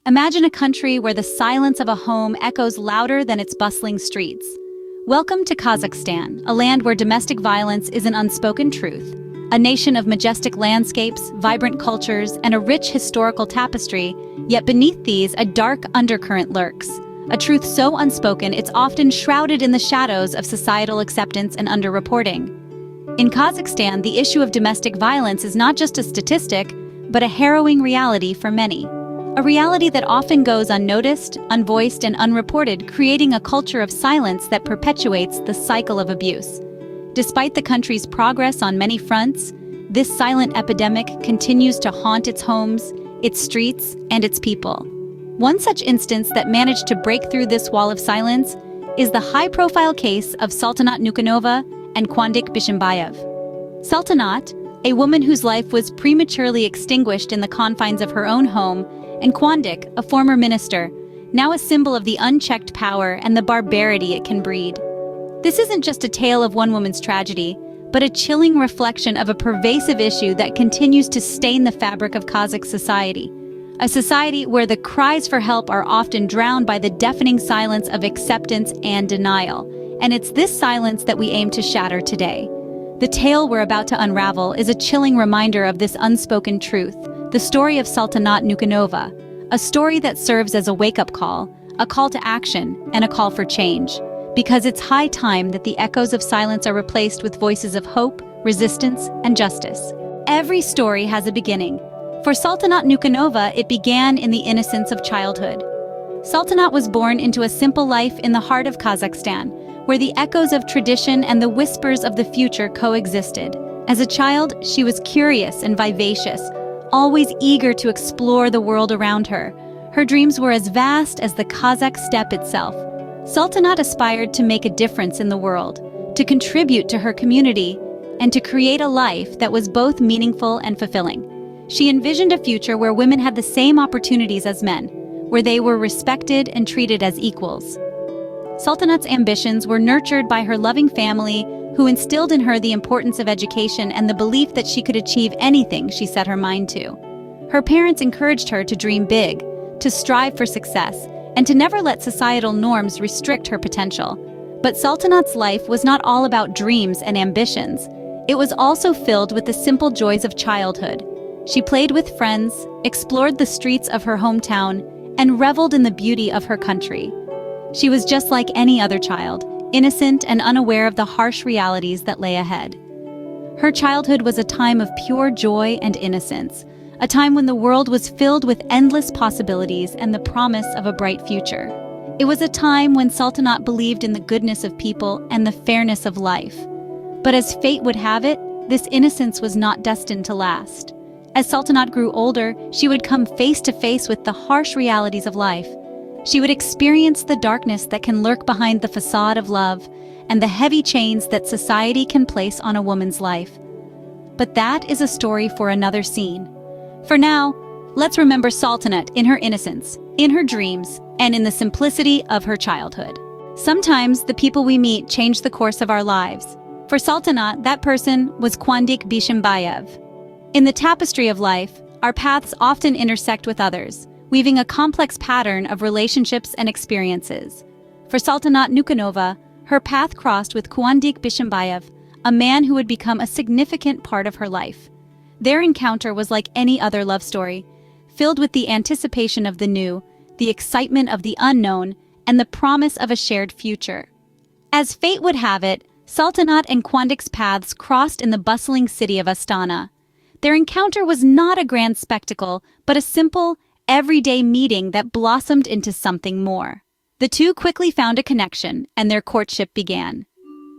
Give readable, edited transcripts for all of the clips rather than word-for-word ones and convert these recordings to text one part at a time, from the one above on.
Imagine a country where the silence of a home echoes louder than its bustling streets. Welcome to Kazakhstan, a land where domestic violence is an unspoken truth. A nation of majestic landscapes, vibrant cultures, and a rich historical tapestry, yet beneath these a dark undercurrent lurks. A truth so unspoken it's often shrouded in the shadows of societal acceptance and underreporting. In Kazakhstan, the issue of domestic violence is not just a statistic, but a harrowing reality for many. A reality that often goes unnoticed, unvoiced, and unreported, creating a culture of silence that perpetuates the cycle of abuse. Despite the country's progress on many fronts, this silent epidemic continues to haunt its homes, its streets, and its people. One such instance that managed to break through this wall of silence is the high-profile case of Sultanat Nukenova and Kwandik Bishimbayev. Saltanat, a woman whose life was prematurely extinguished in the confines of her own home, and Kwandik, a former minister, now a symbol of the unchecked power and the barbarity it can breed. This isn't just a tale of one woman's tragedy, but a chilling reflection of a pervasive issue that continues to stain the fabric of Kazakh society. A society where the cries for help are often drowned by the deafening silence of acceptance and denial. And it's this silence that we aim to shatter today. The tale we're about to unravel is a chilling reminder of this unspoken truth, the story of Sultanat Nukenova, a story that serves as a wake-up call, a call to action, and a call for change. Because it's high time that the echoes of silence are replaced with voices of hope, resistance, and justice. Every story has a beginning. For Sultanat Nukenova, it began in the innocence of childhood. Sultanat was born into a simple life in the heart of Kazakhstan, where the echoes of tradition and the whispers of the future coexisted. As a child, she was curious and vivacious, always eager to explore the world around her. Her dreams were as vast as the Kazakh steppe itself. Sultanat aspired to make a difference in the world, to contribute to her community, and to create a life that was both meaningful and fulfilling. She envisioned a future where women had the same opportunities as men, where they were respected and treated as equals. Sultanat's ambitions were nurtured by her loving family, who instilled in her the importance of education and the belief that she could achieve anything she set her mind to. Her parents encouraged her to dream big, to strive for success, and to never let societal norms restrict her potential. But Sultanat's life was not all about dreams and ambitions. It was also filled with the simple joys of childhood. She played with friends, explored the streets of her hometown, and reveled in the beauty of her country. She was just like any other child, innocent and unaware of the harsh realities that lay ahead. Her childhood was a time of pure joy and innocence, a time when the world was filled with endless possibilities and the promise of a bright future. It was a time when Sultanat believed in the goodness of people and the fairness of life. But as fate would have it, this innocence was not destined to last. As Sultanat grew older, she would come face to face with the harsh realities of life. She would experience the darkness that can lurk behind the facade of love and the heavy chains that society can place on a woman's life. But that is a story for another scene. For now, let's remember Sultanat in her innocence, in her dreams, and in the simplicity of her childhood. Sometimes the people we meet change the course of our lives. For Sultanat, that person was Kwandik Bishimbayev. In the tapestry of life, our paths often intersect with others, weaving a complex pattern of relationships and experiences. For Sultanat Nukenova, her path crossed with Kwandik Bishimbayev, a man who would become a significant part of her life. Their encounter was like any other love story, filled with the anticipation of the new, the excitement of the unknown, and the promise of a shared future. As fate would have it, Sultanat and Kwandik's paths crossed in the bustling city of Astana. Their encounter was not a grand spectacle, but a simple, everyday meeting that blossomed into something more. The two quickly found a connection, and their courtship began.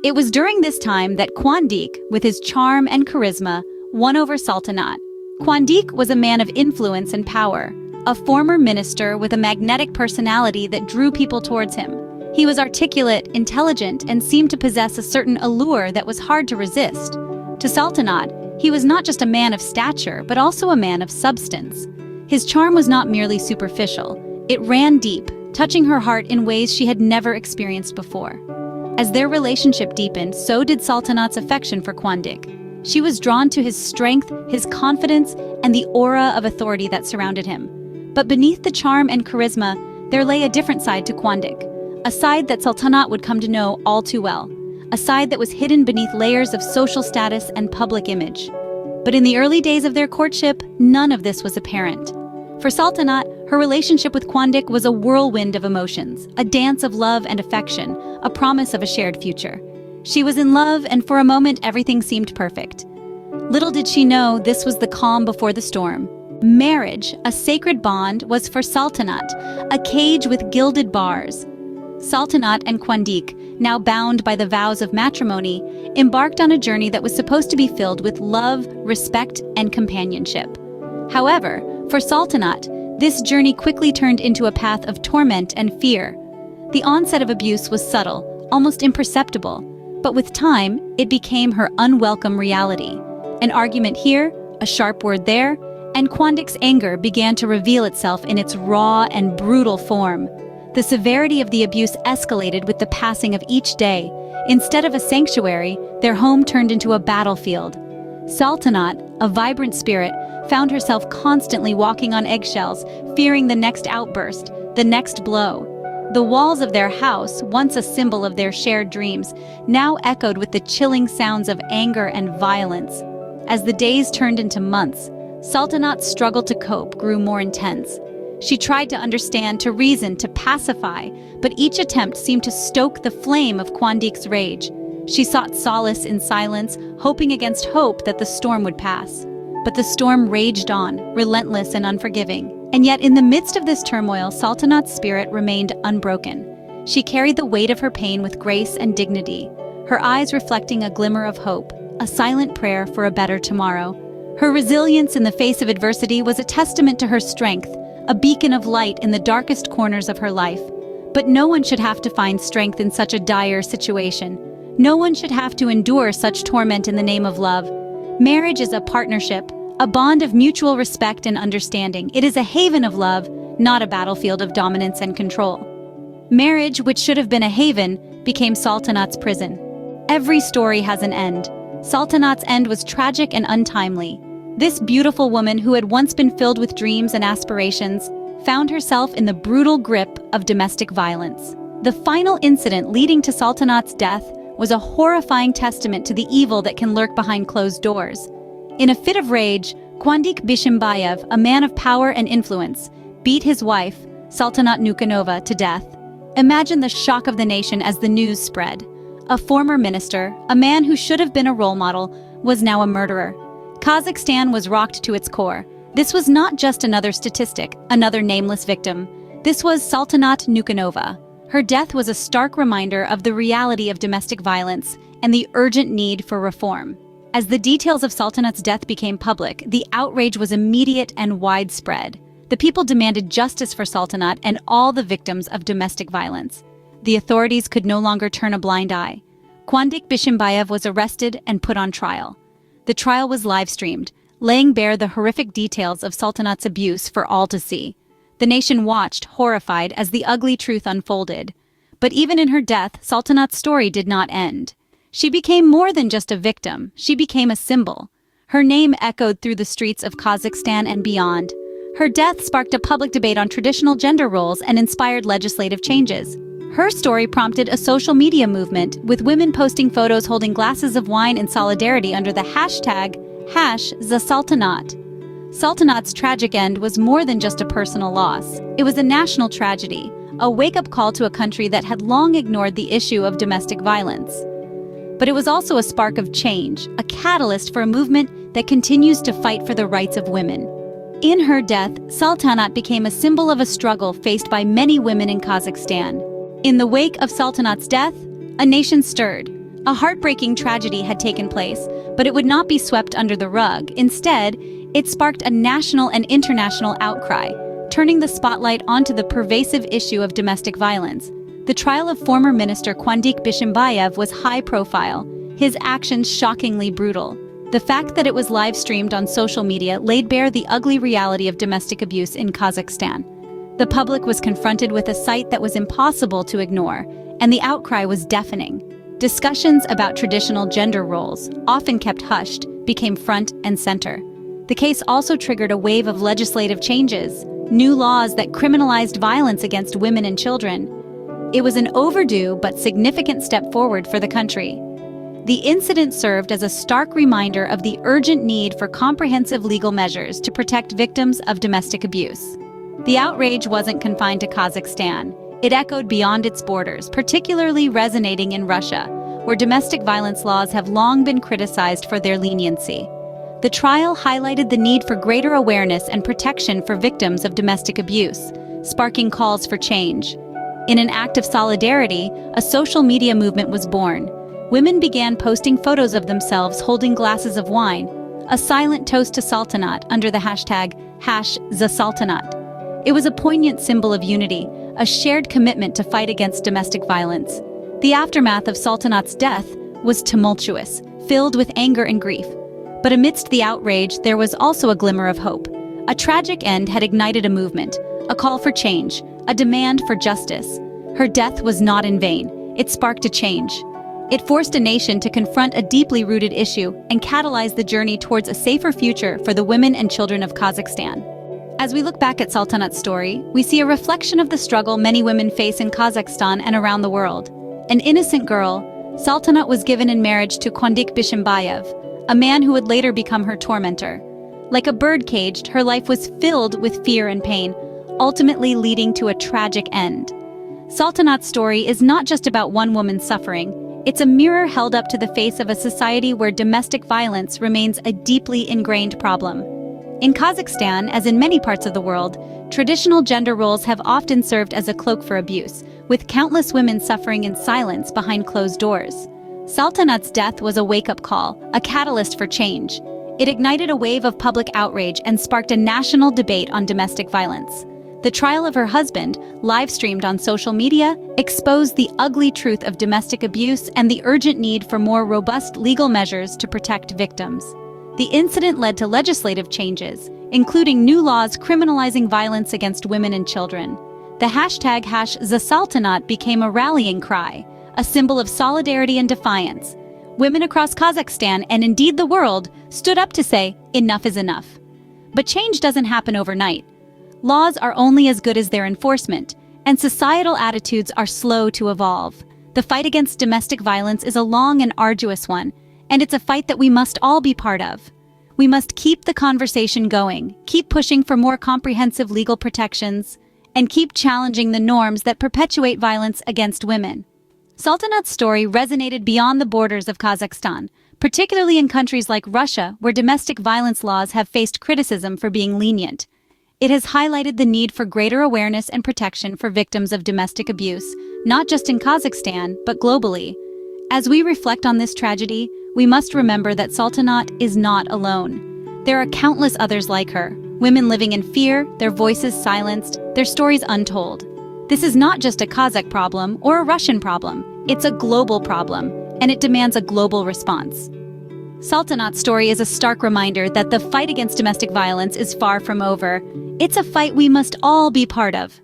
It was during this time that Kwandik, with his charm and charisma, won over Sultanat. Kwandik was a man of influence and power, a former minister with a magnetic personality that drew people towards him. He was articulate, intelligent, and seemed to possess a certain allure that was hard to resist. To Sultanat, he was not just a man of stature, but also a man of substance. His charm was not merely superficial. It ran deep, touching her heart in ways she had never experienced before. As their relationship deepened, so did Sultanat's affection for Kwandik. She was drawn to his strength, his confidence, and the aura of authority that surrounded him. But beneath the charm and charisma, there lay a different side to Quandik, a side that Sultanat would come to know all too well, a side that was hidden beneath layers of social status and public image. But in the early days of their courtship, none of this was apparent. For Saltanat, her relationship with Quandik was a whirlwind of emotions, a dance of love and affection, a promise of a shared future. She was in love, and for a moment everything seemed perfect. Little did she know this was the calm before the storm. Marriage, a sacred bond, was for Saltanat, a cage with gilded bars. Saltanat and Quandik, now bound by the vows of matrimony, embarked on a journey that was supposed to be filled with love, respect, and companionship. However, for Saltanat, this journey quickly turned into a path of torment and fear. The onset of abuse was subtle, almost imperceptible, but with time, it became her unwelcome reality. An argument here, a sharp word there, and Quandik's anger began to reveal itself in its raw and brutal form. The severity of the abuse escalated with the passing of each day. Instead of a sanctuary, their home turned into a battlefield. Saltanat, a vibrant spirit, found herself constantly walking on eggshells, fearing the next outburst, the next blow. The walls of their house, once a symbol of their shared dreams, now echoed with the chilling sounds of anger and violence. As the days turned into months, Saltanat's struggle to cope grew more intense. She tried to understand, to reason, to pacify, but each attempt seemed to stoke the flame of Quandik's rage. She sought solace in silence, hoping against hope that the storm would pass. But the storm raged on, relentless and unforgiving. And yet, in the midst of this turmoil, Saltanat's spirit remained unbroken. She carried the weight of her pain with grace and dignity, her eyes reflecting a glimmer of hope, a silent prayer for a better tomorrow. Her resilience in the face of adversity was a testament to her strength, a beacon of light in the darkest corners of her life. But no one should have to find strength in such a dire situation. No one should have to endure such torment in the name of love. Marriage is a partnership, a bond of mutual respect and understanding. It is a haven of love, not a battlefield of dominance and control. Marriage, which should have been a haven, became Saltanat's prison. Every story has an end. Saltanat's end was tragic and untimely. This beautiful woman, who had once been filled with dreams and aspirations, found herself in the brutal grip of domestic violence. The final incident leading to Saltanat's death was a horrifying testament to the evil that can lurk behind closed doors. In a fit of rage, Quandik Bishimbayev, a man of power and influence, beat his wife, Sultanat Nukenova, to death. Imagine the shock of the nation as the news spread. A former minister, a man who should have been a role model, was now a murderer. Kazakhstan was rocked to its core. This was not just another statistic, another nameless victim. This was Sultanat Nukenova. Her death was a stark reminder of the reality of domestic violence and the urgent need for reform. As the details of Saltanat's death became public, the outrage was immediate and widespread. The people demanded justice for Saltanat and all the victims of domestic violence. The authorities could no longer turn a blind eye. Quandik Bishimbayev was arrested and put on trial. The trial was live-streamed, laying bare the horrific details of Saltanat's abuse for all to see. The nation watched, horrified, as the ugly truth unfolded. But even in her death, Saltanat's story did not end. She became more than just a victim. She became a symbol. Her name echoed through the streets of Kazakhstan and beyond. Her death sparked a public debate on traditional gender roles and inspired legislative changes. Her story prompted a social media movement, with women posting photos holding glasses of wine in solidarity under the hashtag #TheSultanat. Saltanat's tragic end was more than just a personal loss. It was a national tragedy, a wake-up call to a country that had long ignored the issue of domestic violence. But it was also a spark of change, a catalyst for a movement that continues to fight for the rights of women. In her death, Saltanat became a symbol of a struggle faced by many women in Kazakhstan. In the wake of Saltanat's death, a nation stirred. A heartbreaking tragedy had taken place, but it would not be swept under the rug. Instead, it sparked a national and international outcry, turning the spotlight onto the pervasive issue of domestic violence. The trial of former minister Quandik Bishimbayev was high-profile, his actions shockingly brutal. The fact that it was live-streamed on social media laid bare the ugly reality of domestic abuse in Kazakhstan. The public was confronted with a sight that was impossible to ignore, and the outcry was deafening. Discussions about traditional gender roles, often kept hushed, became front and center. The case also triggered a wave of legislative changes. new laws that criminalized violence against women and children. It was an overdue but significant step forward for the country. The incident served as a stark reminder of the urgent need for comprehensive legal measures to protect victims of domestic abuse. The outrage wasn't confined to Kazakhstan. It echoed beyond its borders, particularly resonating in Russia, where domestic violence laws have long been criticized for their leniency. The trial highlighted the need for greater awareness and protection for victims of domestic abuse, sparking calls for change. In an act of solidarity, a social media movement was born. Women began posting photos of themselves holding glasses of wine, a silent toast to Sultanat under the hashtag #Sultanat. It was a poignant symbol of unity, a shared commitment to fight against domestic violence. The aftermath of Sultanat's death was tumultuous, filled with anger and grief. But amidst the outrage, there was also a glimmer of hope. A tragic end had ignited a movement, a call for change, a demand for justice. Her death was not in vain. It sparked a change. It forced a nation to confront a deeply rooted issue and catalyze the journey towards a safer future for the women and children of Kazakhstan. As we look back at Saltanat's story, we see a reflection of the struggle many women face in Kazakhstan and around the world. An innocent girl, Saltanat was given in marriage to Kwandik Bishimbayev, a man who would later become her tormentor. Like a bird caged, her life was filled with fear and pain, ultimately leading to a tragic end. Saltanat's story is not just about one woman's suffering. It's a mirror held up to the face of a society where domestic violence remains a deeply ingrained problem. In Kazakhstan, as in many parts of the world, traditional gender roles have often served as a cloak for abuse, with countless women suffering in silence behind closed doors. Saltanat's death was a wake-up call, a catalyst for change. It ignited a wave of public outrage and sparked a national debate on domestic violence. The trial of her husband, live-streamed on social media, exposed the ugly truth of domestic abuse and the urgent need for more robust legal measures to protect victims. The incident led to legislative changes, including new laws criminalizing violence against women and children. The hashtag #Sultanat became a rallying cry, a symbol of solidarity and defiance. Women across Kazakhstan, and indeed the world, stood up to say, enough is enough. But change doesn't happen overnight. Laws are only as good as their enforcement, and societal attitudes are slow to evolve. The fight against domestic violence is a long and arduous one, and it's a fight that we must all be part of. We must keep the conversation going, keep pushing for more comprehensive legal protections, and keep challenging the norms that perpetuate violence against women. Saltanat's story resonated beyond the borders of Kazakhstan, particularly in countries like Russia, where domestic violence laws have faced criticism for being lenient. It has highlighted the need for greater awareness and protection for victims of domestic abuse, not just in Kazakhstan, but globally. As we reflect on this tragedy, we must remember that Saltanat is not alone. There are countless others like her, women living in fear, their voices silenced, their stories untold. This is not just a Kazakh problem or a Russian problem. It's a global problem, and it demands a global response. Saltanat's story is a stark reminder that the fight against domestic violence is far from over. It's a fight we must all be part of.